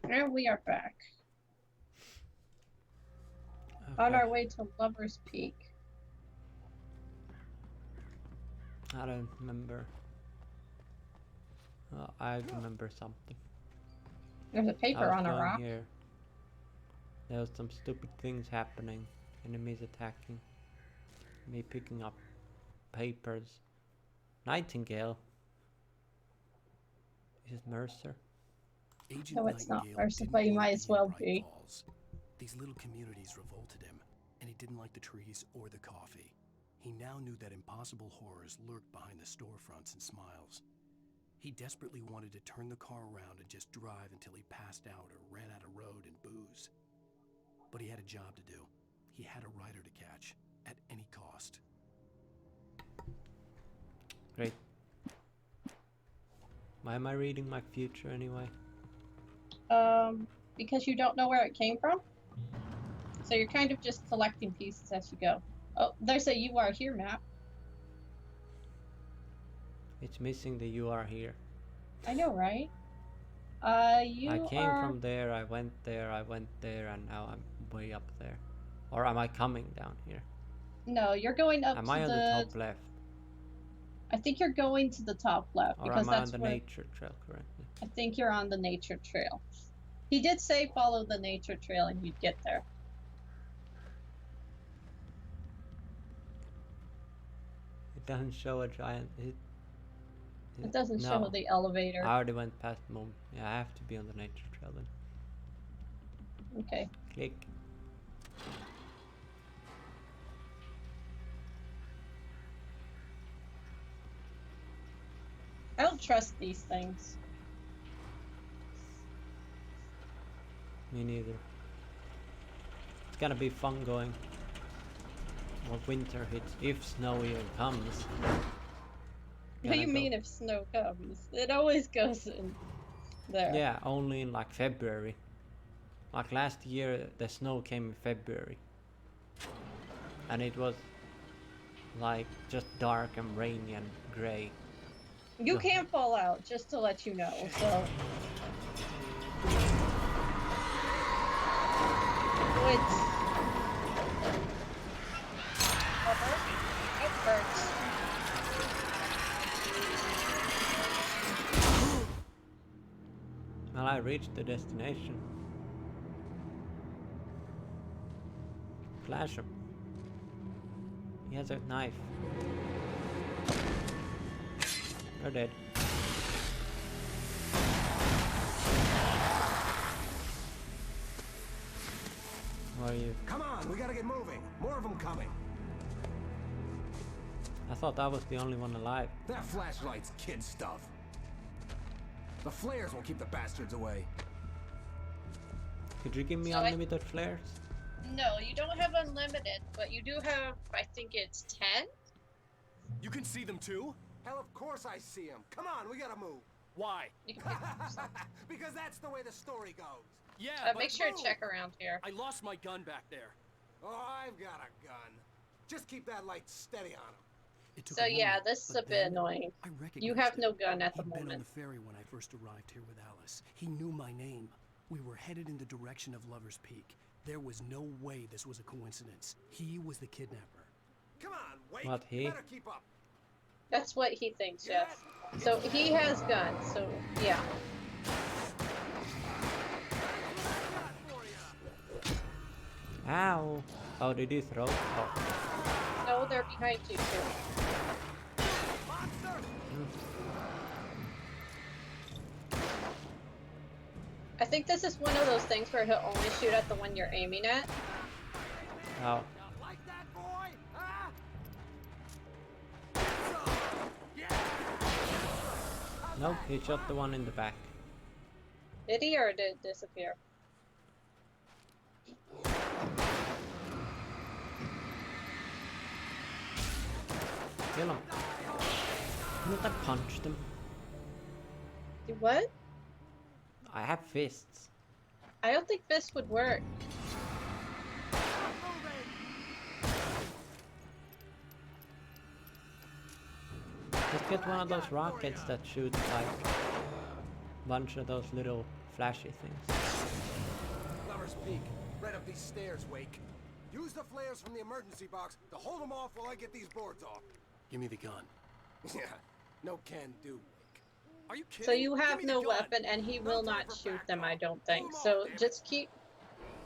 And we are back. On Okay, our way to Lover's Peak. I don't remember. I remember something. There's a I paper was on a going rock. here. There was some stupid things happening. Enemies attacking. Me picking up papers. Nightingale. Is it Mercer? Agent No, it's not Nightingale Mercer, didn't but you want might to as be in well Bright be. Falls. These little communities revolted him, and he didn't like the trees or the coffee. He now knew that impossible horrors lurked behind the storefronts and smiles. He desperately wanted to turn the car around and just drive until he passed out or ran out of road and booze. But he had a job to do. He had a rider to catch, at any cost. Great. Why am I reading my future anyway? Because you don't know where it came from. So you're kind of just collecting pieces as you go. Oh, there's a "You Are Here" map. It's missing the "You Are Here." I know, right? I You came are... from there, I went there, and now I'm way up there. Or am I coming down here? No, you're going up Am to I on the the... top left? I think you're going to the top left Or because am I on that's the where... nature trail currently? I think you're on the nature trail. He did say follow the nature trail and you'd get there. It doesn't show a giant... It doesn't no. show the elevator. I already went past Moon. Yeah, I have to be on the nature trail then. Okay. Click. I don't trust these things. Me neither. It's gonna be fun going when winter hits, if snow even comes. What do you mean if snow comes? It always goes in there. Yeah, only in like February. Like last year the snow came in February. And it was like just dark and rainy and grey. You can fall out, just to let you know, so... It's... It hurts. Well, I reached the destination. Flash him. He has a knife. You're dead. Who are you? Come on, we gotta get moving. More of them coming. I thought I was the only one alive. That flashlight's kid stuff. The flares will keep the bastards away. Could you give me So unlimited flares? No, you don't have unlimited, but you do have, I think it's 10? You can see them too? Hell, of course I see them. Come on, we gotta move. Why? You can Because that's the way the story goes. Yeah, make sure to check around here. I lost my gun back there. Oh, I've got a gun. Just keep that light steady on him. It took So a yeah, moment, this is but a bit then annoying. I You recognized have him. no gun at the He'd been on moment. the ferry when I first arrived here with Alice. He knew my name. We were headed in the direction of Lover's Peak. There was no way this was a coincidence. He was the kidnapper. Come on, wait. What, he? You better keep up. That's what he thinks, yes. So he has guns, so yeah. Ow! Oh, did you throw? Oh. No, they're behind you too. I think this is one of those things where he'll only shoot at the one you're aiming at. Oh. Like that, boy? Huh? Nope, he shot the one in the back. Did he, or did it disappear? Kill him. Didn't I punch them? Do what? I have fists. I don't think this would work. Just get one of those rockets that shoot like bunch of those little flashy things. Lover's Peak, right up these stairs, Wake. Use the flares from the emergency box to hold them off while I get these boards off. Give me the gun. Yeah, no can do, Wake. Are you kidding? So you Give have me the no gun. weapon, and he No will time not for shoot back them, I talk. don't Hold think. 'em off, So damn it. just keep,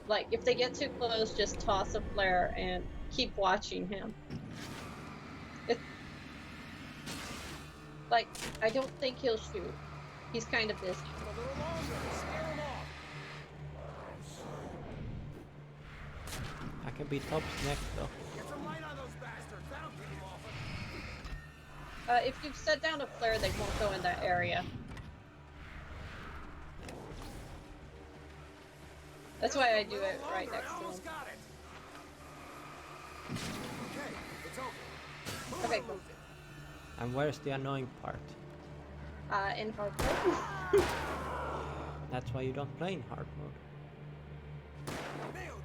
like, if they get too close, just toss a flare and keep watching him. Like, I don't think he'll shoot. He's kind of busy. A little longer and scare 'em off. I can be Top's next though. Get some light on those bastards. That'll keep them off. If you've set down a flare, they won't go in that area. That's why I do it right next to him. Almost got it. Okay, it's over. Move Okay, it, cool. lose it. And where's the annoying part? In hard mode. That's why you don't play in hard mode. Nailed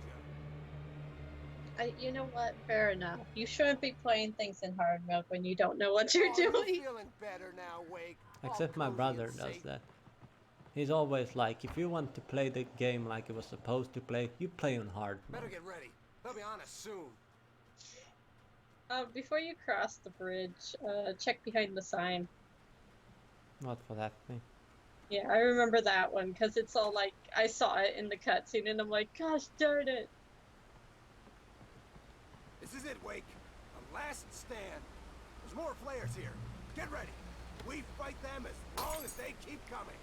you. You know what? Fair enough. You shouldn't be playing things in hard mode when you don't know what you're Oh, you doing. feeling better now, Wake? Except All my cozy brother and does safe. that. He's always like, if you want to play the game like it was supposed to play, you play on hard Better mode. get ready. They'll be on us soon. Before you cross the bridge, check behind the sign. Not for that thing. Yeah, I remember that one because it's all like I saw it in the cutscene and I'm like, gosh darn it! This is it, Wake. The last stand. There's more flares here. Get ready. We fight them as long as they keep coming.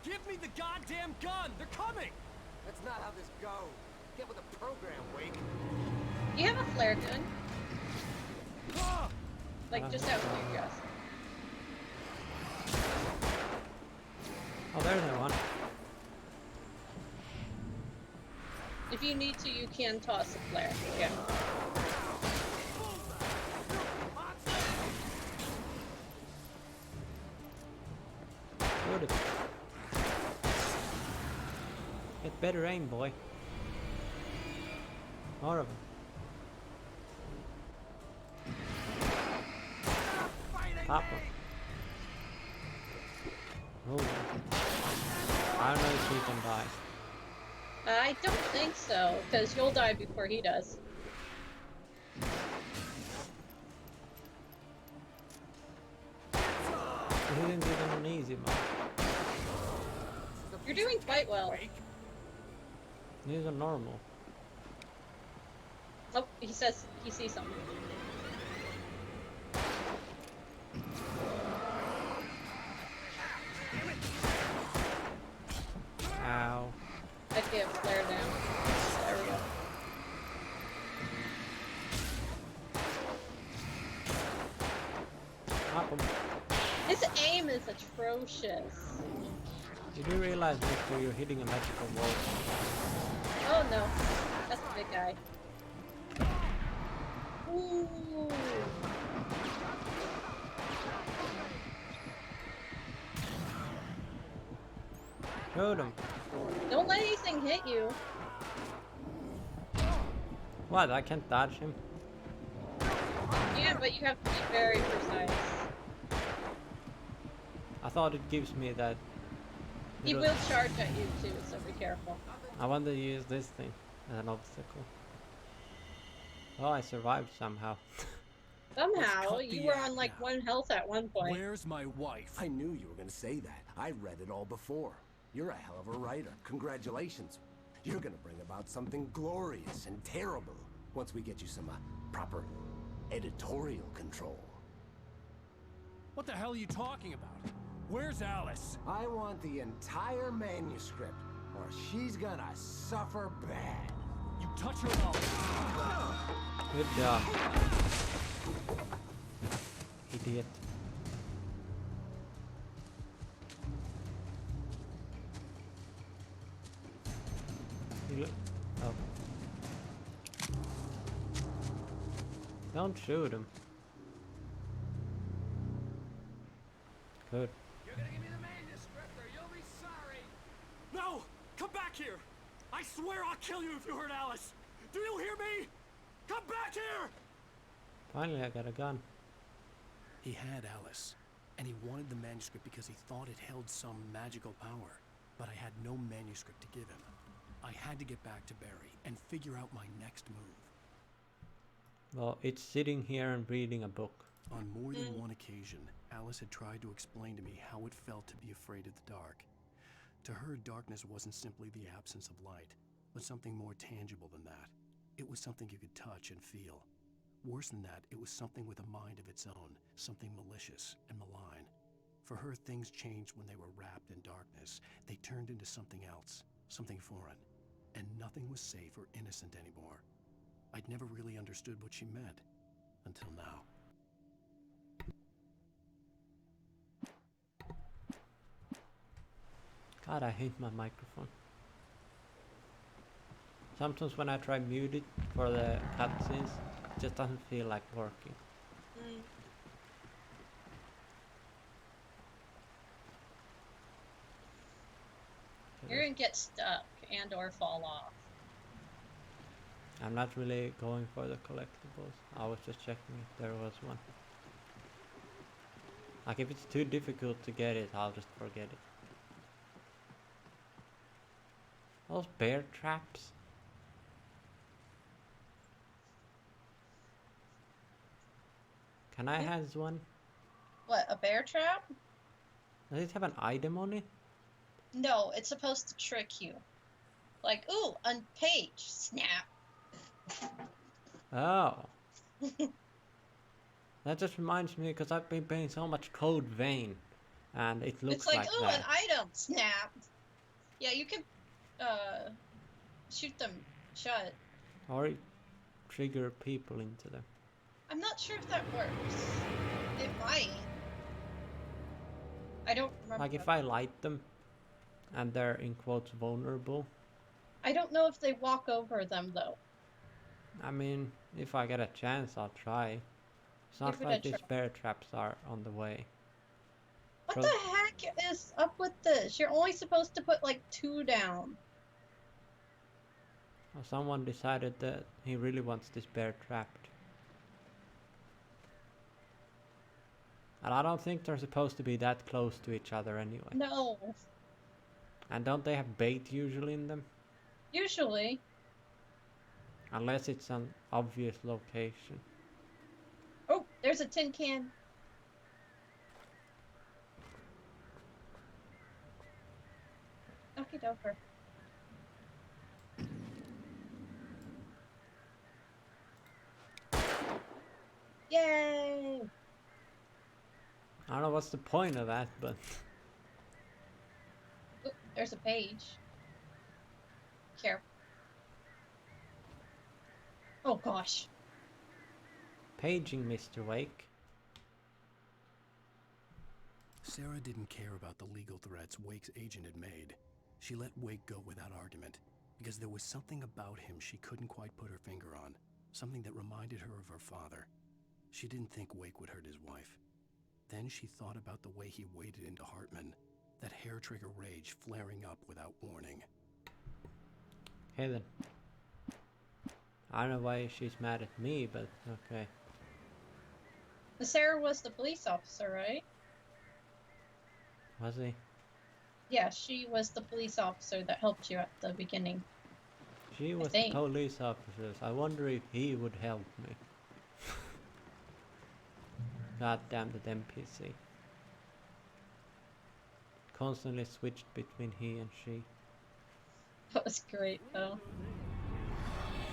Give me the goddamn gun! They're coming! That's not how this goes. Get with the program, Wake. You have a flare gun, Ah! like just out of curiosity. Oh, there's no one. If you need to, you can toss a flare. Yeah. Good. Get better aim, boy. More of them. Pop him. Oh. I don't know if he can die. I don't think so, because you'll die before he does. He didn't give him an easy mode. You're doing quite well. He's a normal. Oh, he says he sees something. Ow. I get flare down. There we go. Pop him. His aim is atrocious. You do realize, Victor, you're hitting a magical wall. Oh no, that's the big guy. Ooh. Shoot him. Don't let anything hit you. What? I can't dodge him? Yeah, but you have to be very precise. I thought it gives me that. He little- will charge at you too, so be careful. I want to use this thing as an obstacle. Oh, I survived somehow. Somehow, cut the you were act on like now. 1 health at one point. Where's my wife? I knew you were going to say that. I read it all before. You're a hell of a writer. Congratulations. You're going to bring about something glorious and terrible once we get you some proper editorial control. What the hell are you talking about? Where's Alice? I want the entire manuscript, or she's gonna suffer bad. You touch her mouth. Good job. Idiot. You oh. Don't shoot him. Good. You're gonna give me the manuscript or you'll be sorry. No! Come back here! I swear I'll kill you if you hurt Alice! Do you hear me? Come back here! Finally, I got a gun. He had Alice. And he wanted the manuscript because he thought it held some magical power. But I had no manuscript to give him. I had to get back to Barry and figure out my next move. Well, it's sitting here and reading a book. On more than one occasion, Alice had tried to explain to me how it felt to be afraid of the dark. To her, darkness wasn't simply the absence of light, but something more tangible than that. It was something you could touch and feel. Worse than that, it was something with a mind of its own, something malicious and malign. For her, things changed when they were wrapped in darkness. They turned into something else, something foreign, and nothing was safe or innocent anymore. I'd never really understood what she meant, until now. God, I hate my microphone. Sometimes when I try mute it for the cutscenes, it just doesn't feel like working. You're gonna get stuck and or fall off. I'm not really going for the collectibles. I was just checking if there was one. Like if it's too difficult to get it, I'll just forget it. Those bear traps. Can I have one? What, a bear trap? Does it have an item on it? No, it's supposed to trick you. Like, ooh, a page. Snap. Oh. That just reminds me because I've been playing so much Code Vein, and it looks It's like, ooh, that. an item. Snap. Yeah, you can shoot them shut. Or it trigger people into them. I'm not sure if that works. It might. I don't remember. Like if I light them, and they're in quotes vulnerable. I don't know if they walk over them though. I mean, if I get a chance, I'll try. It's not Give it like a these try. bear traps are on the way. What Pro- the heck is up with this? You're only supposed to put like 2 down. Well, someone decided that he really wants this bear trapped. And I don't think they're supposed to be that close to each other anyway. No. And don't they have bait usually in them? Usually. Unless it's an obvious location. Oh, there's a tin can. Knock it over. Yay! I don't know what's the point of that, but Oop, there's a page. Careful. Oh gosh. paging Mr. Wake. Sarah didn't care about the legal threats Wake's agent had made. She let Wake go without argument, because there was something about him she couldn't quite put her finger on, something that reminded her of her father. She didn't think Wake would hurt his wife. Then she thought about the way he waded into Hartman, that hair-trigger rage flaring up without warning. Okay then. I don't know why she's mad at me, but okay. Sarah was the police officer, right? Was he? Yeah, she was the police officer that helped you at the beginning. She was the police officer. I wonder if he would help me. God damn that NPC. Constantly switched between he and she. That was great, though.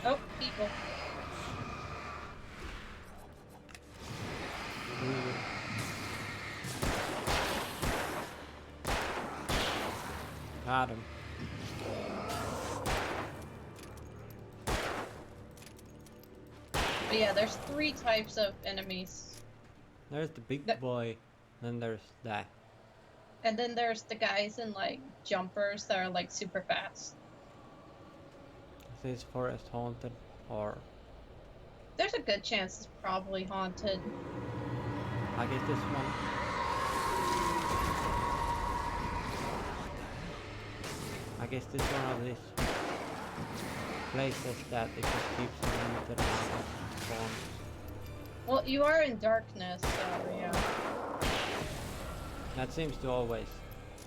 Oh, people. Ooh. Got him. But yeah, there's 3 types of enemies. There's the big boy, then there's that. And then there's the guys in, like, jumpers that are, like, super fast. Is this forest haunted, or... There's a good chance it's probably haunted. I guess this one... I guess this one of these places that it just keeps a limited amount of spawns. Well, you are in darkness, so yeah. That seems to always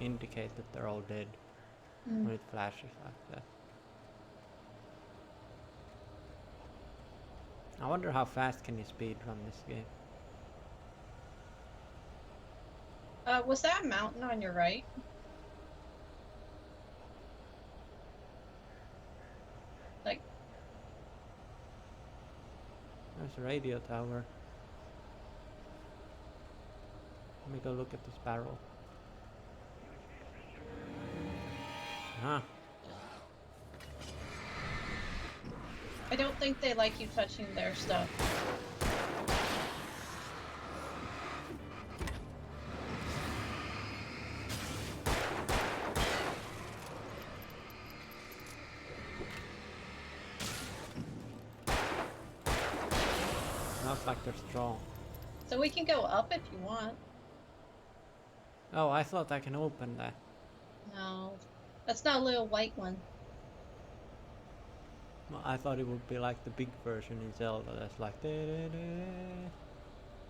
indicate that they're all dead when it flashes like that. I wonder how fast can you speed run this game? Was that a mountain on your right? Like, There's a radio tower. Let me go look at this barrel. Huh. I don't think they like you touching their stuff. Smells like they're strong. So we can go up if you want. Oh, I thought I can open that. No, that's not a little white one. Well, I thought it would be like the big version in Zelda that's like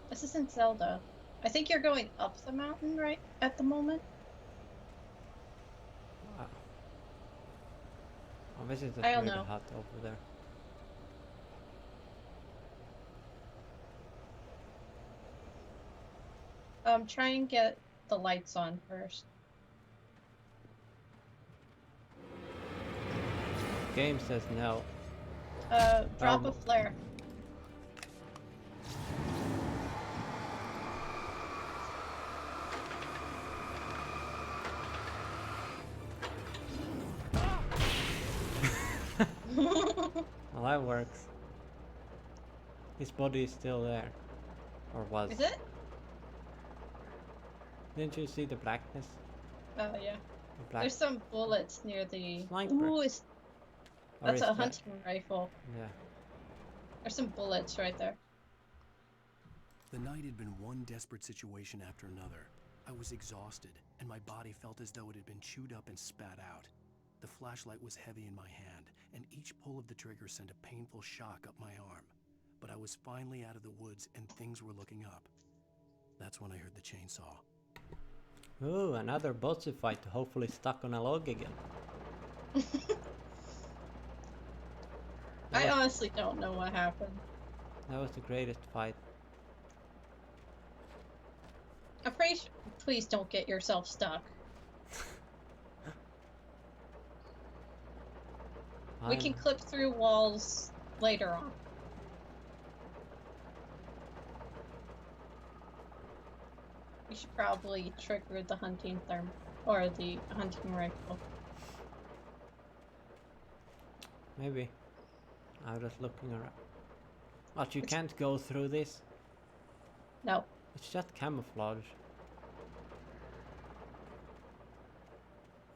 This isn't Zelda. I think you're going up the mountain right at the moment. Wow. I'll visit the I don't trader know. hut over there. Try and get the lights on first. Game says no. Drop a flare. Well, that works. His body is still there. Or was. Is it? Didn't you see the blackness? Oh yeah. The black. There's some bullets near the. Sniper. Ooh, Or that's is a that- hunting rifle. Yeah. There's some bullets right there. The night had been one desperate situation after another. I was exhausted, and my body felt as though it had been chewed up and spat out. The flashlight was heavy in my hand, and each pull of the trigger sent a painful shock up my arm. But I was finally out of the woods, and things were looking up. That's when I heard the chainsaw. Ooh, another boss fight, hopefully stuck on a log again. I honestly don't know what happened. That was the greatest fight. I'm pretty sure. Please don't get yourself stuck. We can clip through walls later on. We should probably trigger the hunting therm or the hunting rifle. Maybe. I'm just looking around. But you can't go through this. No. It's just camouflage.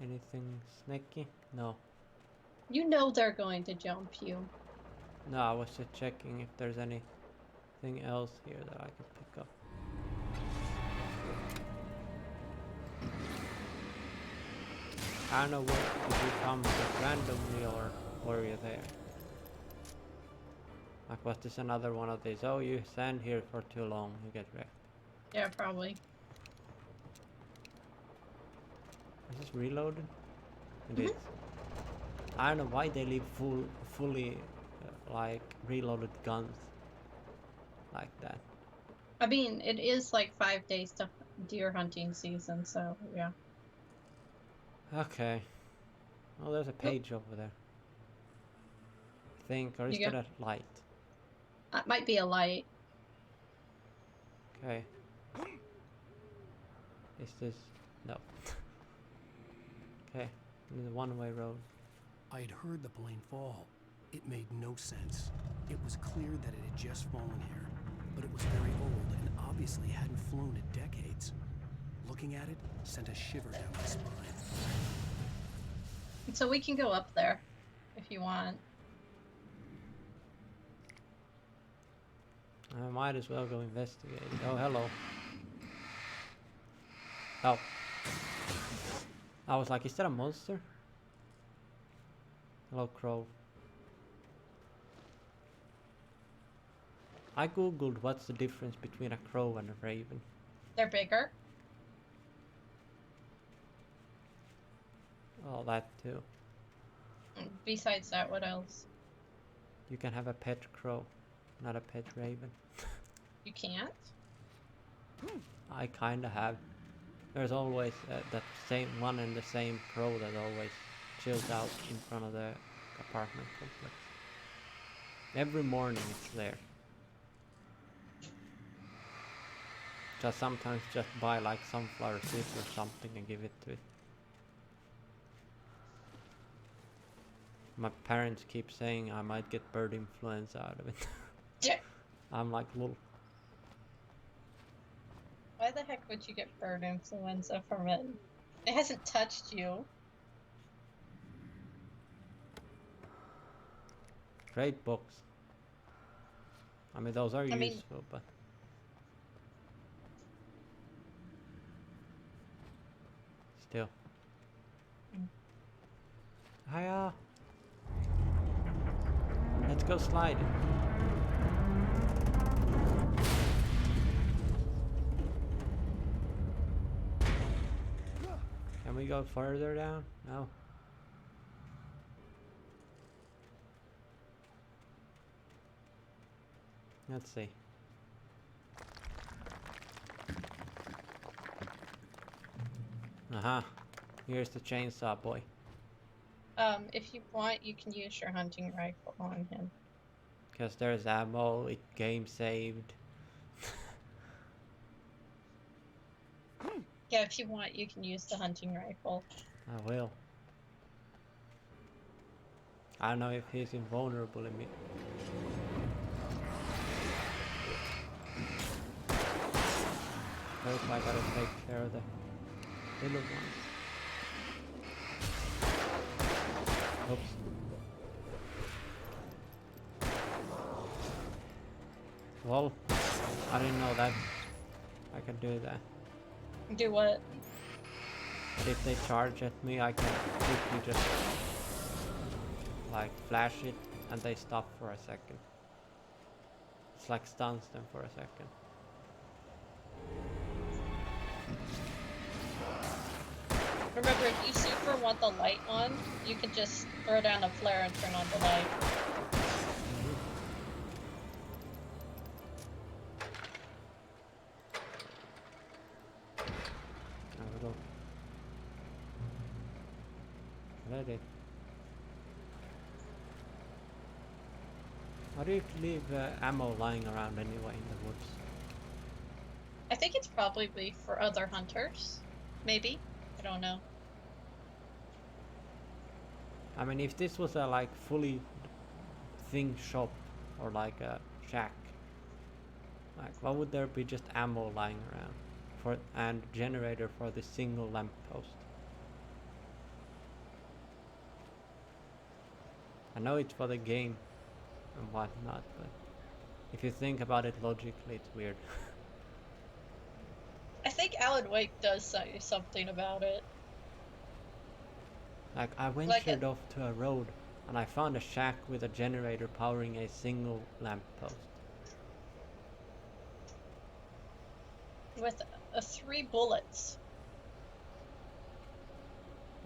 Anything snaky? No. You know they're going to jump you. No, I was just checking if there's anything else here that I could pick up. I don't know what did you come just randomly or were you there? Like, was this another one of these? Oh, you stand here for too long, you get wrecked. Yeah, probably. Is this reloaded? It is. I don't know why they leave fully like reloaded guns like that. I mean, it is like 5 days to deer hunting season, so yeah. Okay. Oh, there's a page over there. I think, or is You that go. a light? That might be a light. Okay. Is this... no. Okay, this is a one-way road. I had heard the plane fall. It made no sense. It was clear that it had just fallen here, but it was very old and obviously hadn't flown in decades. Looking at it sent a shiver down my spine. So we can go up there if you want. I might as well go investigate. Oh, hello. Oh. I was like, is that a monster? Hello, crow. I googled what's the difference between a crow and a raven. They're bigger. All that too. Besides that, what else? You can have a pet crow, not a pet raven. You can't? I kinda have. There's always that same one and the same crow that always chills out in front of the apartment complex. Every morning it's there. Just sometimes just buy like sunflower seeds or something and give it to it. My parents keep saying I might get bird influenza out of it. Yeah. I'm like, lol. Why the heck would you get bird influenza from it? It hasn't touched you. Great books. I mean, those are useful, but still. Hiya. Let's go sliding. Can we go further down? No. Let's see. Aha. Here's the chainsaw boy. If you want, you can use your hunting rifle on him. Because there's ammo, it game saved. Yeah, if you want, you can use the hunting rifle. I will. I don't know if he's invulnerable in me. First I gotta take care of the little ones. Oops. Well, I didn't know that I could do that. Do what? But if they charge at me, I can quickly just like flash it and they stop for a second. It's like stuns them for a second. Remember, if you super want the light on, you can just throw down a flare and turn on the light. There we go. Ready. Why do you leave ammo lying around anyway in the woods? I think it's probably for other hunters. Maybe. I don't know. I mean, if this was a like fully thing shop or like a shack, like why would there be just ammo lying around for and generator for the single lamppost? I know it's for the game and whatnot, but if you think about it logically, it's weird. I think Alan Wake does say something about it. Like I ventured off to a road and I found a shack with a generator powering a single lamppost. With 3 bullets.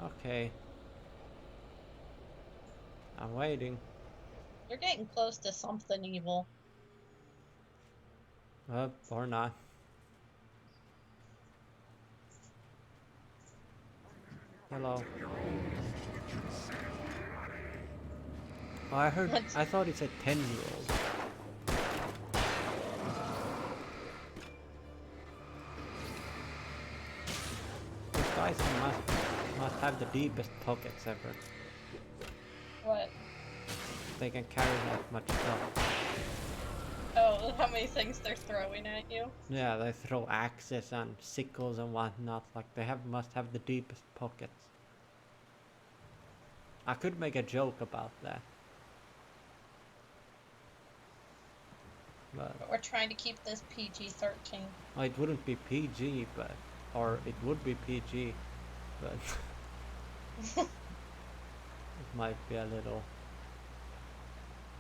Okay. I'm waiting. You're getting close to something evil. Or not. Hello. Oh, I heard. What? I thought it's a 10-year-old. These guys must have the deepest pockets ever. What? They can carry that much stuff. Oh, how many things they're throwing at you? Yeah, they throw axes and sickles and whatnot. Like they must have the deepest pockets. I could make a joke about that. But We're trying to keep this PG-13. well, it wouldn't be PG, but or it would be PG, but it might be a little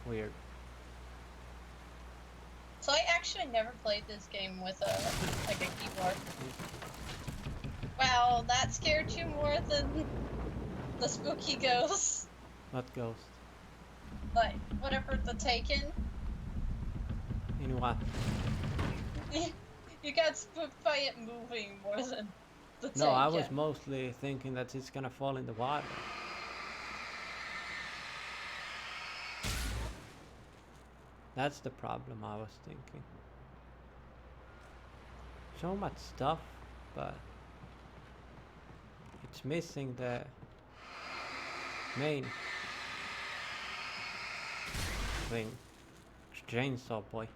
weird. So I actually never played this game with a keyboard. Wow, that scared you more than The spooky ghost. What ghost? Like, whatever the Taken. In what? You got spooked by it moving more than the Taken. No, I was mostly thinking that it's gonna fall in the water. That's the problem I was thinking. So much stuff, but it's missing the main thing. Chainsaw boy.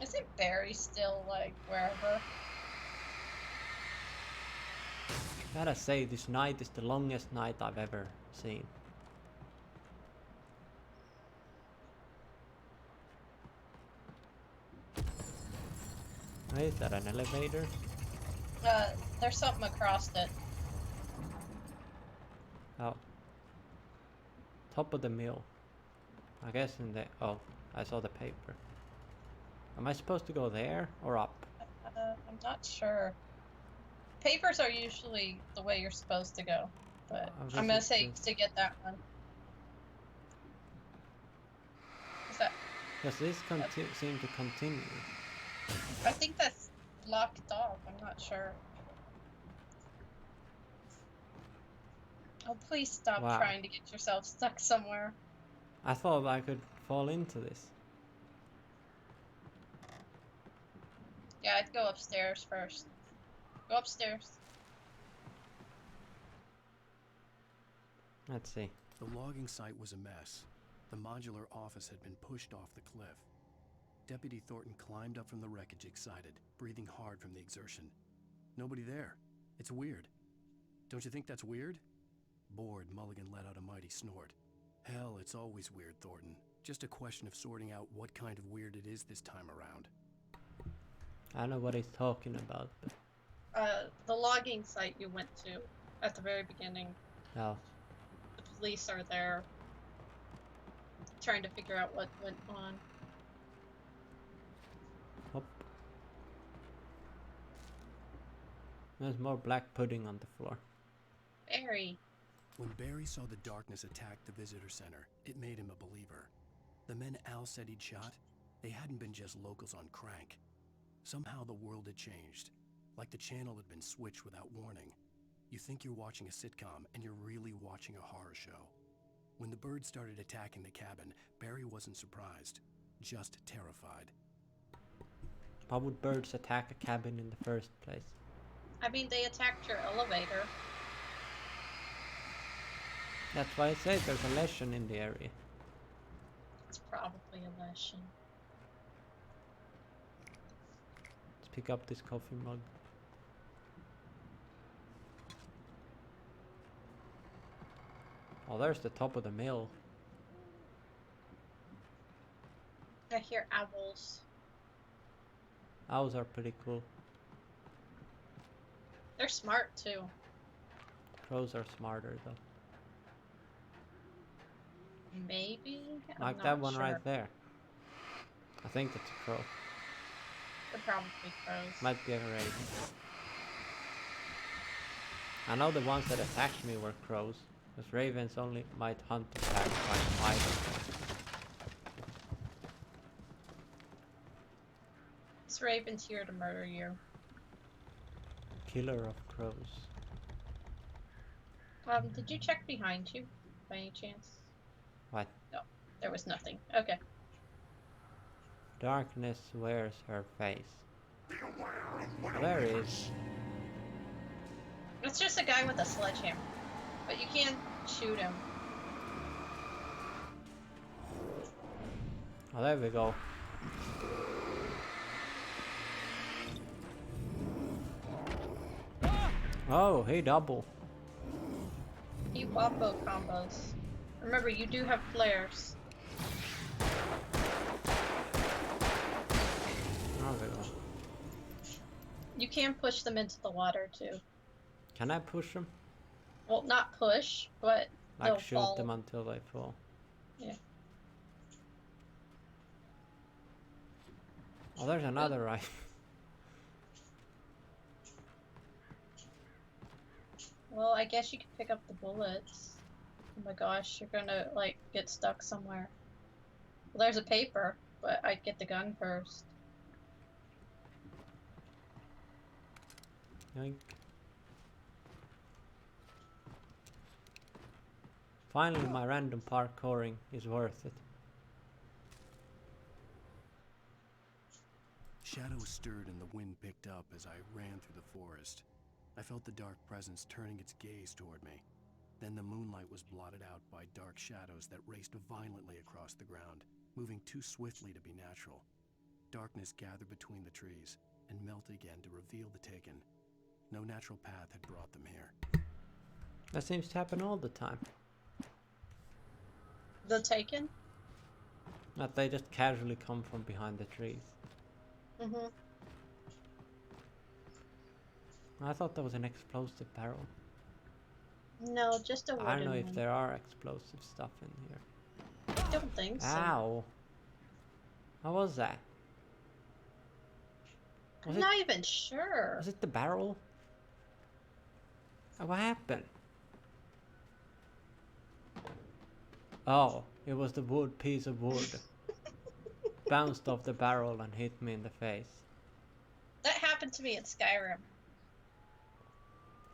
Isn't Barry still, like, wherever? Gotta say, this night is the longest night I've ever seen. Is that an elevator? There's something across it. Oh. Top of the mill. I guess in the... Oh, I saw the paper. Am I supposed to go there or up? I'm not sure. Papers are usually the way you're supposed to go, but I'm gonna say to get that one. Is that? Does this seem to continue? I think that's locked off. I'm not sure. Oh, please stop trying to get yourself stuck somewhere. I thought I could fall into this. Yeah, I'd go upstairs first. Go upstairs. Let's see. The logging site was a mess. The modular office had been pushed off the cliff. Deputy Thornton climbed up from the wreckage excited, breathing hard from the exertion. Nobody there. It's weird. Don't you think that's weird? Bored, Mulligan let out a mighty snort. Hell, it's always weird, Thornton. Just a question of sorting out what kind of weird it is this time around. I don't know what he's talking about, but... The logging site you went to at the very beginning. Oh. The police are there trying to figure out what went on. Hop. There's more black pudding on the floor. Barry. When Barry saw the darkness attack the visitor center, it made him a believer. The men Al said he'd shot, they hadn't been just locals on crank. Somehow the world had changed, like the channel had been switched without warning. You think you're watching a sitcom, and you're really watching a horror show. When the birds started attacking the cabin, Barry wasn't surprised, just terrified. Why would birds attack a cabin in the first place? I mean, they attacked your elevator. That's why I said there's a lesion in the area. It's probably a lesion. Let's pick up this coffee mug. Oh, there's the top of the mill. I hear owls. Owls are pretty cool. They're smart too. Crows are smarter though. Maybe? I'm Like not that one sure. right there. I think that's a crow. They're probably crows. Might be a raven. I know the ones that attacked me were crows, because ravens only might hunt attack by mice. This raven's here to murder you. Killer of crows. Did you check behind you, by any chance? What? No, there was nothing. Okay. Darkness wears her face. There he is. It's just a guy with a sledgehammer, but you can't shoot him. Oh, there we go. Oh, hey, double. You wombo combos. Remember, you do have flares. There we go. You can push them into the water too. Can I push them? Well, not push, but Like they'll shoot fall. them until they fall? Yeah. Oh, there's another rifle. Well, I guess you can pick up the bullets. Oh my gosh, you're gonna, like, get stuck somewhere. Well, there's a paper, but I'd get the gun first. Yoink. Finally, my random parkouring is worth it. Shadows stirred and the wind picked up as I ran through the forest. I felt the dark presence turning its gaze toward me. Then the moonlight was blotted out by dark shadows that raced violently across the ground, moving too swiftly to be natural. Darkness gathered between the trees and melted again to reveal the Taken. No natural path had brought them here. That seems to happen all the time. The Taken? That they just casually come from behind the trees. Mm-hmm. I thought that was an explosive barrel. No, just a wooden I don't know if one. there are explosive stuff in here. I don't think so. Ow! How was that? I'm not even sure. Was it the barrel? What happened? Oh, it was the wood, piece of wood. Bounced off the barrel and hit me in the face. That happened to me in Skyrim.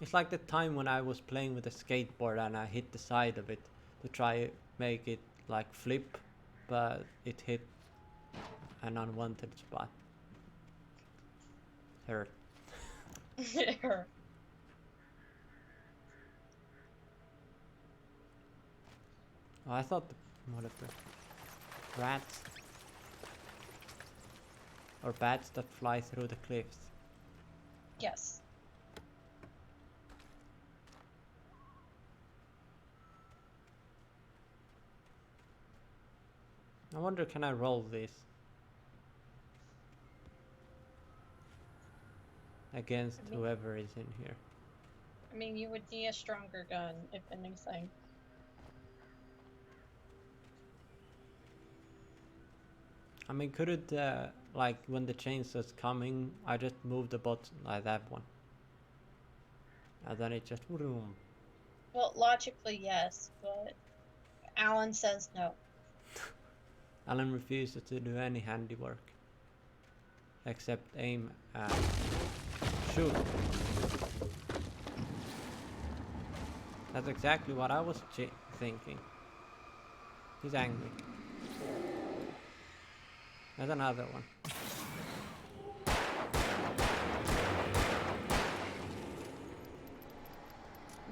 It's like the time when I was playing with a skateboard and I hit the side of it to try make it like flip, but it hit an unwanted spot. Hurt. It hurt. Oh, I thought whatever. Rats. Or bats that fly through the cliffs. Yes. I wonder, can I roll this against whoever is in here? I mean, you would need a stronger gun, if anything. I mean, could it, like, when the chainsaw's coming, I just move the button like that one? And then it just... Vroom. Well, logically, yes, but Alan says no. Alan refuses to do any handiwork. Except aim and shoot. That's exactly what I was thinking. He's angry. There's another one.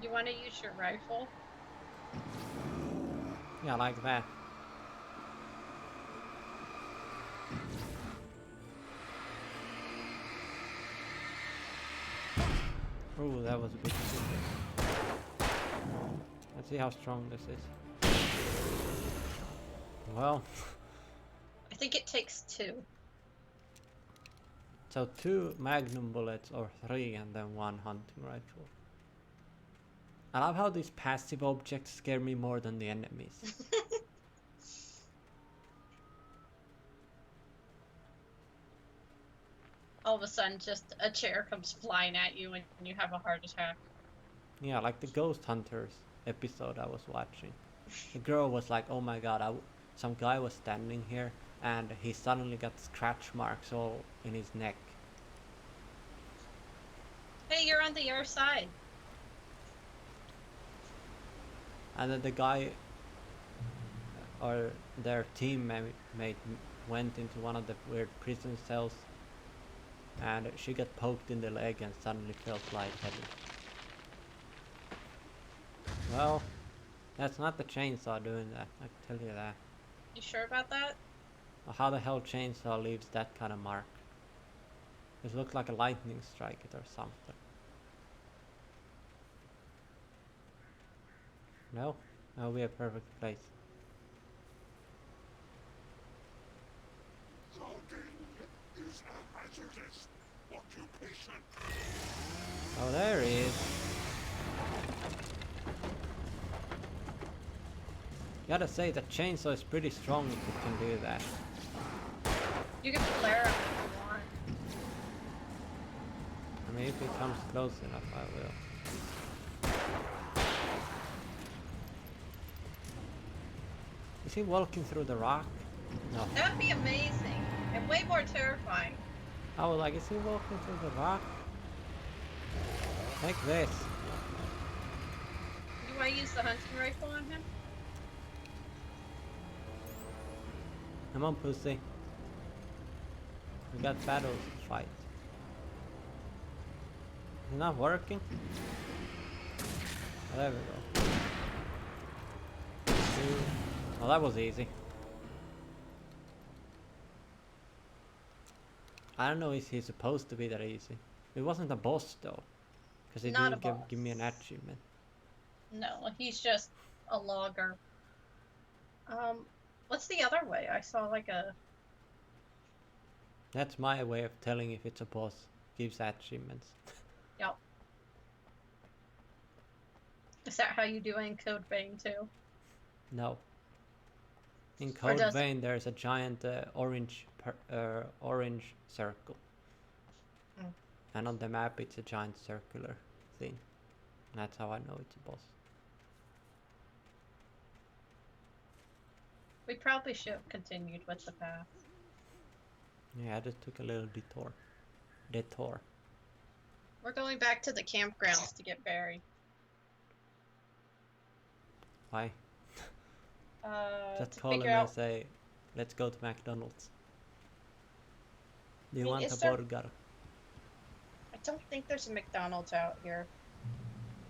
You want to use your rifle? Yeah, like that. Ooh, that was a bit stupid. Let's see how strong this is. Well... I think it takes 2. So 2 magnum bullets or 3 and then 1 hunting rifle. I love how these passive objects scare me more than the enemies. All of a sudden, just a chair comes flying at you and you have a heart attack. Yeah, like the Ghost Hunters episode I was watching. The girl was like, oh my god, some guy was standing here and he suddenly got scratch marks all in his neck. Hey, you're on the other side. And then the guy or their teammate went into one of the weird prison cells and she got poked in the leg and suddenly felt lightheaded. Well, that's not the chainsaw doing that, I can tell you that. You sure about that? How the hell chainsaw leaves that kind of mark? It looks like a lightning strike it or something. No? That would be a perfect place. Is a hazardous occupation. Oh, there he is. Gotta say, the chainsaw is pretty strong if it can do that. You can flare him if you want. I mean, if it comes close enough, I will. Is he walking through the rock? No. That would be amazing and way more terrifying. I was like, is he walking through the rock? Take this. You want to use the hunting rifle on him? Come on, pussy. We got battles to fight. It's not working? Oh, there we go. Well, that was easy. I don't know if he's supposed to be that easy. It wasn't a boss though. Because he Not didn't give me an achievement. No, he's just a logger. What's the other way? I saw like a... That's my way of telling if it's a boss. Gives achievements. Yep. Is that how you do it in Code Vein too? No. In Code Vein there's a giant orange circle. Mm. And on the map it's a giant circular thing. And that's how I know it's a boss. We probably should have continued with the path. Yeah, I just took a little detour. We're going back to the campgrounds to get Barry. Why? Just To call him figure and out... say, let's go to McDonald's. Do you I mean, want is a there- burger? I don't think there's a McDonald's out here.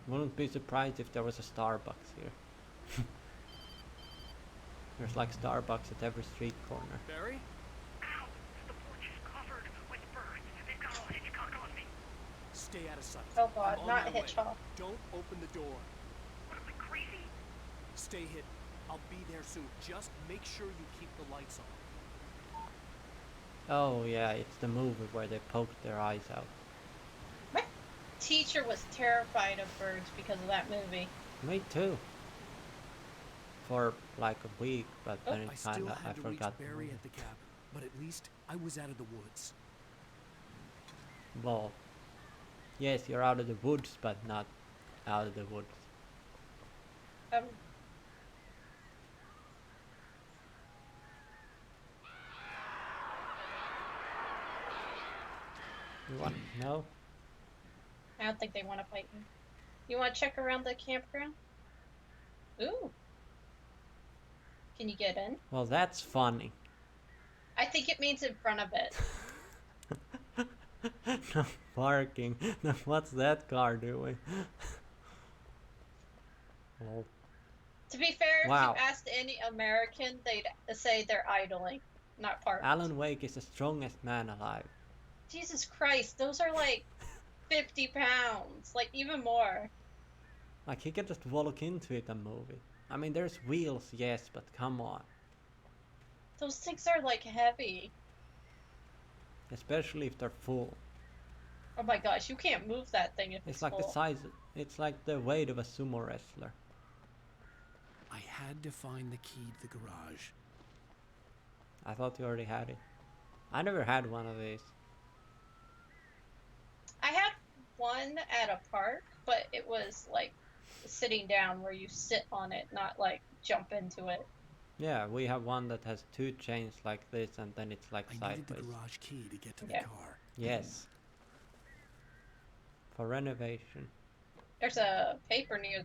Wouldn't be surprised if there was a Starbucks here. There's like Starbucks at every street corner. Barry? Ow! The porch is covered with birds. They've got all Hitchcock on me. Stay out of sight. Oh god, I'm on not my way. Hitchcock. Don't open the door. What am I, crazy? Stay hidden. I'll be there soon. Just make sure you keep the lights on. Oh yeah, it's the movie where they poked their eyes out. My teacher was terrified of birds because of that movie. Me too. For like a week, but then it I still kinda, I had to reach forgot. Barry at the cabin, but at least I was out of the woods. Well, yes, you're out of the woods, but not out of the woods. Um, You want? No? I don't think they want to fight me. You want to check around the campground? Ooh. Can you get in? Well, that's funny. I think it means in front of it. No parking. No, what's that car doing? Well, To be fair, Wow. if you asked any American, they'd say they're idling, not parked. Alan Wake is the strongest man alive. Jesus Christ, those are like 50 pounds, like even more. Like, he could just walk into it and move it. I mean, there's wheels, yes, but come on. Those things are like heavy. Especially if they're full. Oh my gosh, you can't move that thing if It's it's like full. the size, it's like the weight of a sumo wrestler. I had to find the key to the garage. I thought you already had it. I never had one of these. I had one at a park, but it was like sitting down where you sit on it, not like jump into it. Yeah, we have one that has two chains like this and then it's like I needed the sideways. garage key to get to Yeah. the car. Yes. For renovation. There's a paper near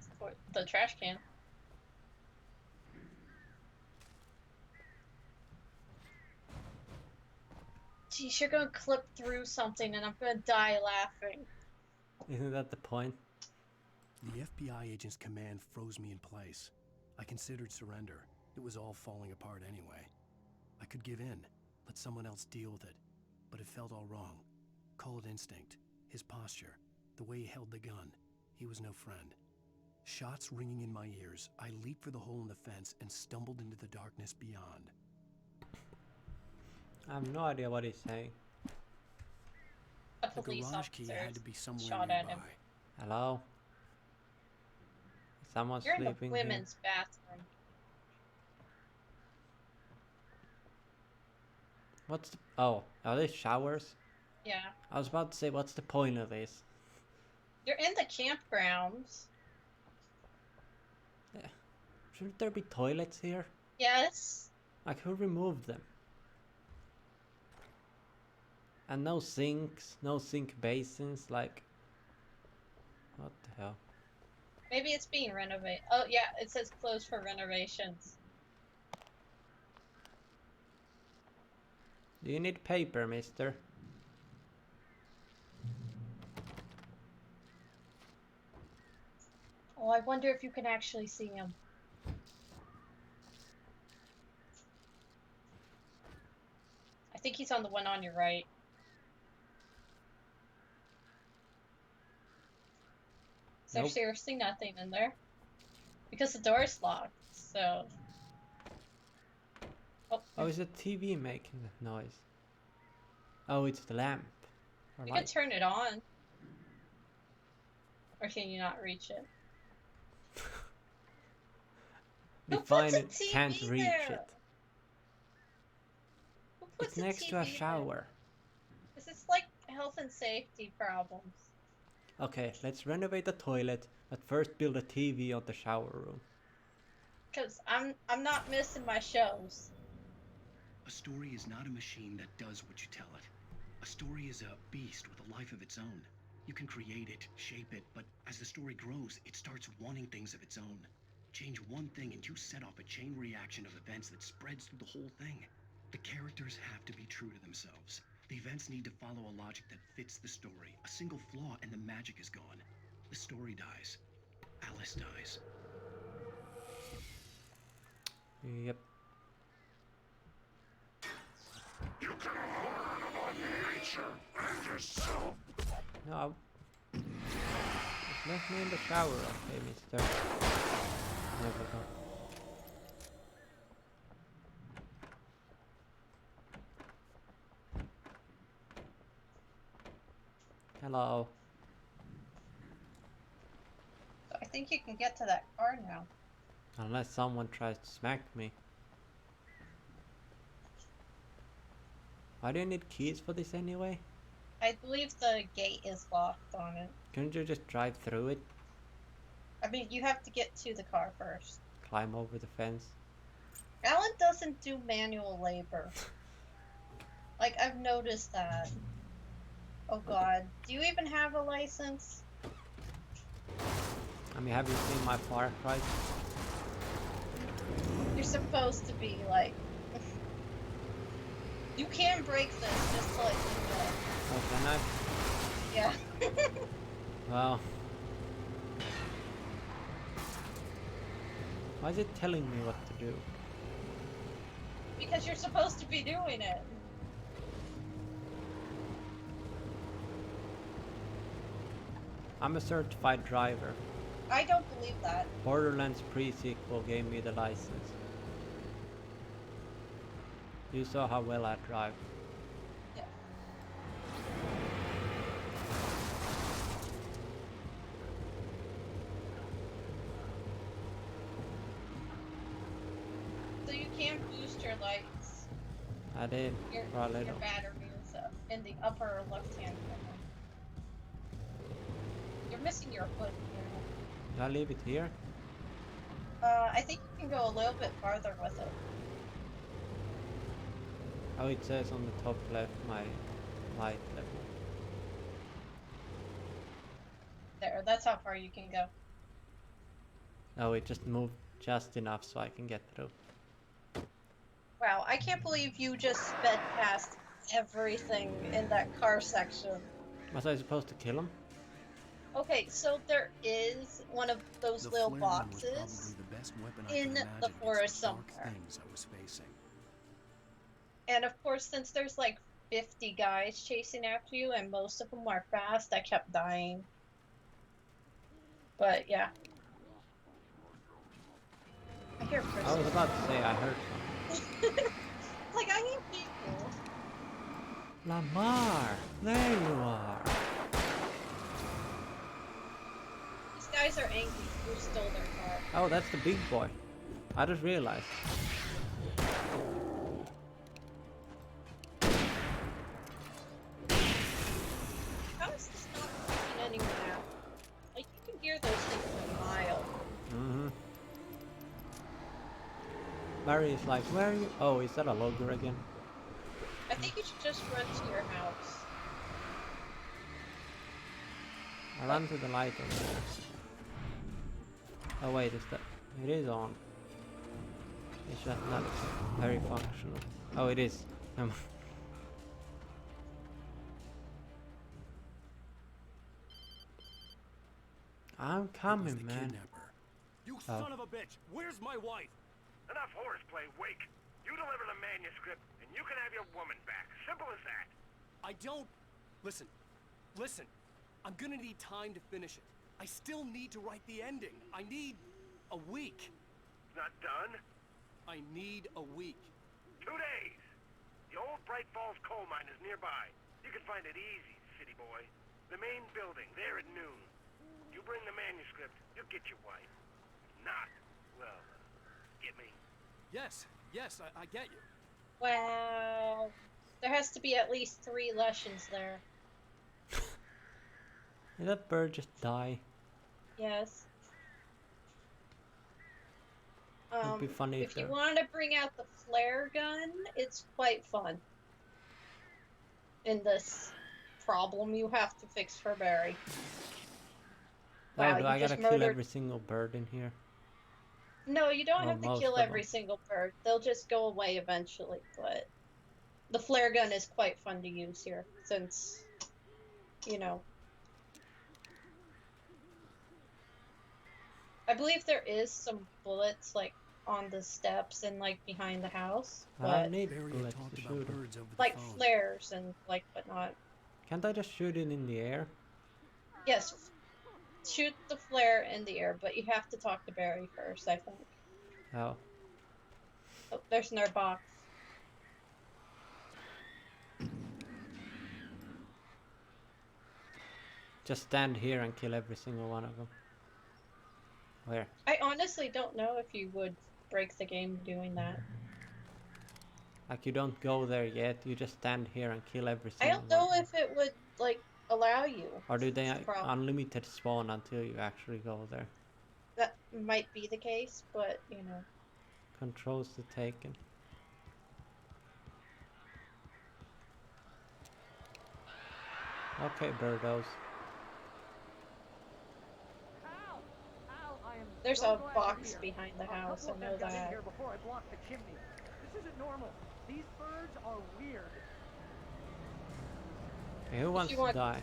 the trash can. Geez, you're gonna clip through something and I'm gonna die laughing. Isn't that the point? The FBI agent's command froze me in place. I considered surrender. It was all falling apart anyway. I could give in, let someone else deal with it, but it felt all wrong. Call it instinct, his posture, the way he held the gun. He was no friend. Shots ringing in my ears, I leaped for the hole in the fence and stumbled into the darkness beyond. I have no idea what he's saying. A The police garage key officer had to be somewhere shot at nearby. him. Hello? Is someone You're in the sleeping here? women's bathroom. What's the... Oh, are they showers? Yeah. I was about to say, what's the point of this? You're in the campgrounds. Shouldn't there be toilets here? Yes. Like, who removed them? And no sinks, no sink basins, like... What the hell? Maybe it's being renovated. Oh, yeah, it says closed for renovations. Do you need paper, mister? Oh, I wonder if you can actually see him. I think he's on the one on your right. Is there Nope. seriously nothing in there? Because the door's locked, so... Oh, is the TV making that noise? Oh, it's the lamp. Or You can light. turn it on. Or can you not reach it? Who puts Define a it, can't TV reach there? it. Who puts It's next a to a TV shower. there? This is like health and safety problems. Okay, let's renovate the toilet, but first build a TV on the shower room. Cause I'm not missing my shows. A story is not a machine that does what you tell it. A story is a beast with a life of its own. You can create it, shape it, but as the story grows, it starts wanting things of its own. Change one thing and you set off a chain reaction of events that spreads through the whole thing. The characters have to be true to themselves. The events need to follow a logic that fits the story. A single flaw and the magic is gone. The story dies. Alice dies. Yep. You can learn about nature and yourself. No. Just let me in the shower, okay, mister. There we go. Hello. So I think you can get to that car now. Unless someone tries to smack me. Why do you need keys for this anyway? I believe the gate is locked on it. Couldn't you just drive through it? I mean, you have to get to the car first. Climb over the fence? Alan doesn't do manual labor. Like, I've noticed that. Oh god. Do you even have a license? I mean, have you seen my Far Cry? You're supposed to be, like... You can break this, just to let you know. Oh, can I? Yeah. Well... Why is it telling me what to do? Because you're supposed to be doing it. I'm a certified driver. I don't believe that. Borderlands pre-sequel gave me the license. You saw how well I drive. Yeah. So you can boost your lights. I did, Your for a little. battery is in the upper left-hand corner. You're missing your foot here. Did I leave it here? I think you can go a little bit farther with it. Oh, it says on the top left my light level. There, that's how far you can go. Oh, it just moved just enough so I can get through. Wow, I can't believe you just sped past everything in that car section. Was I supposed to kill him? Okay, so there is one of those The little flare gun was boxes. probably the best weapon I in could the imagine against forest the dark somewhere. things I was facing. And of course, since there's like 50 guys chasing after you, and most of them are fast, I kept dying. But yeah. I hear I was Chris. about to say I heard something. Like, I need people. Lamar! There you are! These guys are angry. You stole their car. Oh, that's the big boy. I just realized. How is this not freaking anyone out? Like, you can hear those things from a mile. Mm-hmm. Barry is like, where are you? Oh, is that a logger again? I think you should just run to your house. I run to the light over there. Oh wait, is that... It is on. It's just not very functional. Oh, it is. I'm It was coming, the man. kidnapper. You Oh. son of a bitch! Where's my wife? Enough horseplay, Wake. You deliver the manuscript, and you can have your woman back. Simple as that. I don't... Listen. Listen. I'm gonna need time to finish it. I still need to write the ending. I need... a week. Not done? I need a week. 2 days. The old Bright Falls coal mine is nearby. You can find it easy, city boy. The main building, there at noon. You bring the manuscript, you'll get your wife. If not, well, get me. Yes, I get you. Wow. There has to be at least 3 lessons there. Did that bird just die? Yes. It'd be funny If you there- want to bring out the flare gun, it's quite fun. In this problem you have to fix for Barry. Oh, Wow, do you I just gotta kill murdered- every single bird in here? No, you don't Or have to most kill of every them. single bird. They'll just go away eventually, but the flare gun is quite fun to use here, since, you know. I believe there is some bullets, like, on the steps and, like, behind the house, I don't but, need Barry had bullets talked to about shoot 'em. birds over the like, phone. flares and, like, whatnot. Can't I just shoot it in the air? Yes, shoot the flare in the air, but you have to talk to Barry first, I think. Oh. Oh, there's another box. Just stand here and kill every single one of them. Where? I honestly don't know if you would break the game doing that. Like, you don't go there yet, you just stand here and kill every I single don't know one. if it would, like, allow you. Or do they That's the problem. unlimited spawn until you actually go there? That might be the case, but, you know. Controls to taken. Okay, birdos. Al! Al, I am There's so a glad box you're here. behind the A house, I couple of know them got in that. here before I blocked the chimney. This isn't normal. These birds are weird. Okay, who wants you to want- die?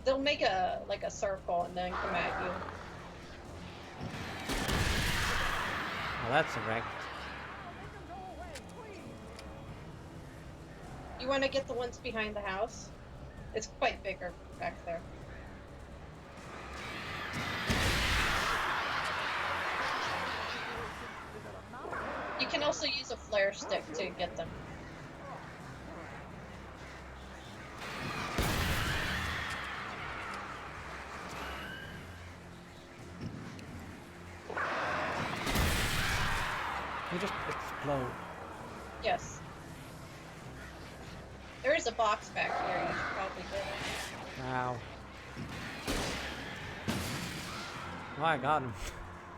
They'll make a, like, a circle and then come at you. Oh, that's a wreck. Make them go away, please! You want to get the ones behind the house? It's quite bigger back there. You can also use a flare stick to get them. You just explode. Yes. There is a box back here, you should probably get it. Wow. Oh, I got him.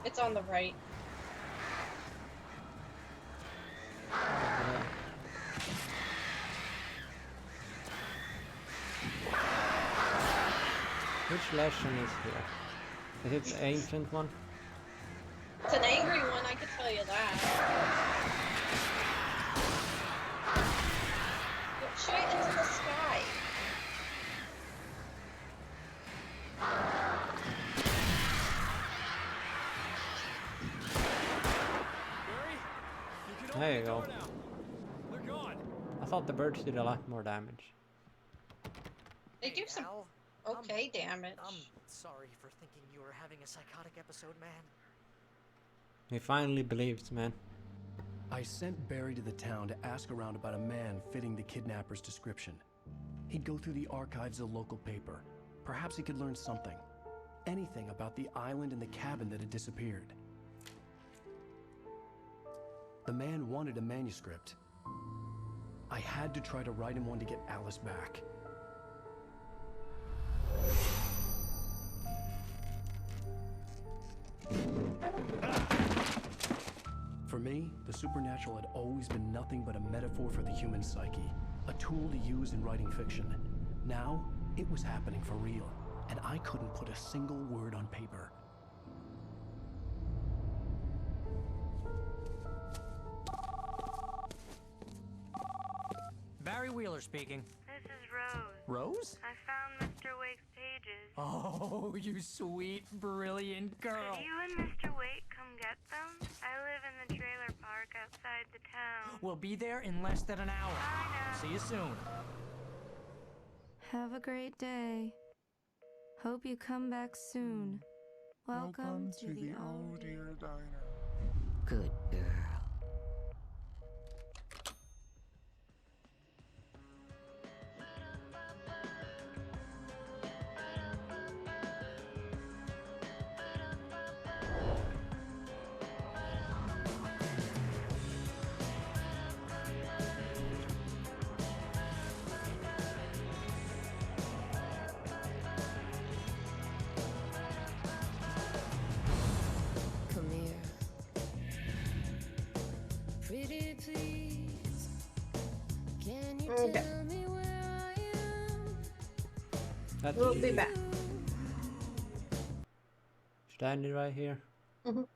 It's on the right. Yeah. Which lesson is here? Is it the ancient one? It's an angry one, I could tell you that. Shoot it into the sky. Barry, you can open There you the door go. now. They're gone. I thought the birds did a lot more damage. They do some Al, okay damage. I'm sorry for thinking you were having a psychotic episode, man. He finally believes, man. I sent Barry to the town to ask around about a man fitting the kidnapper's description. He'd go through the archives of the local paper. Perhaps he could learn something. Anything about the island and the cabin that had disappeared. The man wanted a manuscript. I had to try to write him one to get Alice back. me, the supernatural had always been nothing but a metaphor for the human psyche, a tool to use in writing fiction. Now, it was happening for real, and I couldn't put a single word on paper. Barry Wheeler speaking. This is Rose. Rose? I found Mr. Wake's pages. Oh, you sweet, brilliant girl. Could you and Mr. Wake come get them? I live in the trailer park outside the town. We'll be there in less than an hour. Bye now. See you soon. Have a great day. Hope you come back soon. Welcome to the old dear diner. Good girl. Come here. Pretty please. Can you Okay. tell me where I am? That's We'll be easy. back. Standing right here. Mhm.